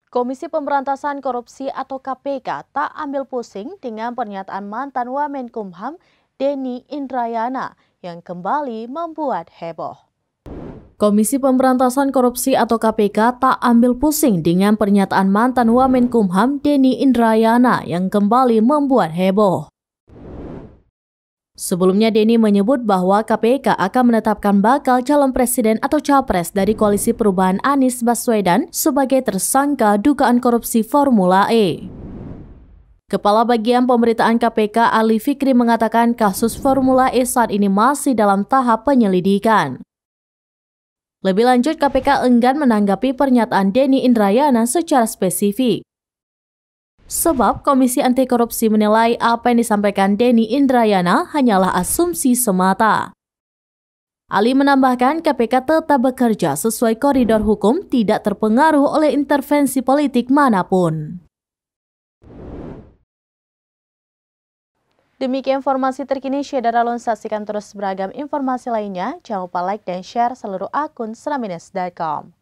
Komisi Pemberantasan Korupsi atau KPK tak ambil pusing dengan pernyataan mantan Wamenkumham Denny Indrayana yang kembali membuat heboh. Komisi Pemberantasan Korupsi atau KPK tak ambil pusing dengan pernyataan mantan Wamenkumham Denny Indrayana yang kembali membuat heboh. Sebelumnya Denny menyebut bahwa KPK akan menetapkan bakal calon presiden atau capres dari Koalisi Perubahan Anies Baswedan sebagai tersangka dugaan korupsi Formula E. Kepala Bagian Pemberitaan KPK Ali Fikri mengatakan kasus Formula E saat ini masih dalam tahap penyelidikan. Lebih lanjut, KPK enggan menanggapi pernyataan Denny Indrayana secara spesifik. Sebab Komisi Anti Korupsi menilai apa yang disampaikan Denny Indrayana hanyalah asumsi semata. Ali menambahkan KPK tetap bekerja sesuai koridor hukum, tidak terpengaruh oleh intervensi politik manapun. Demikian informasi terkini, Syedara Lon, saksikan terus beragam informasi lainnya. Jangan lupa like dan share seluruh akun seramines.com.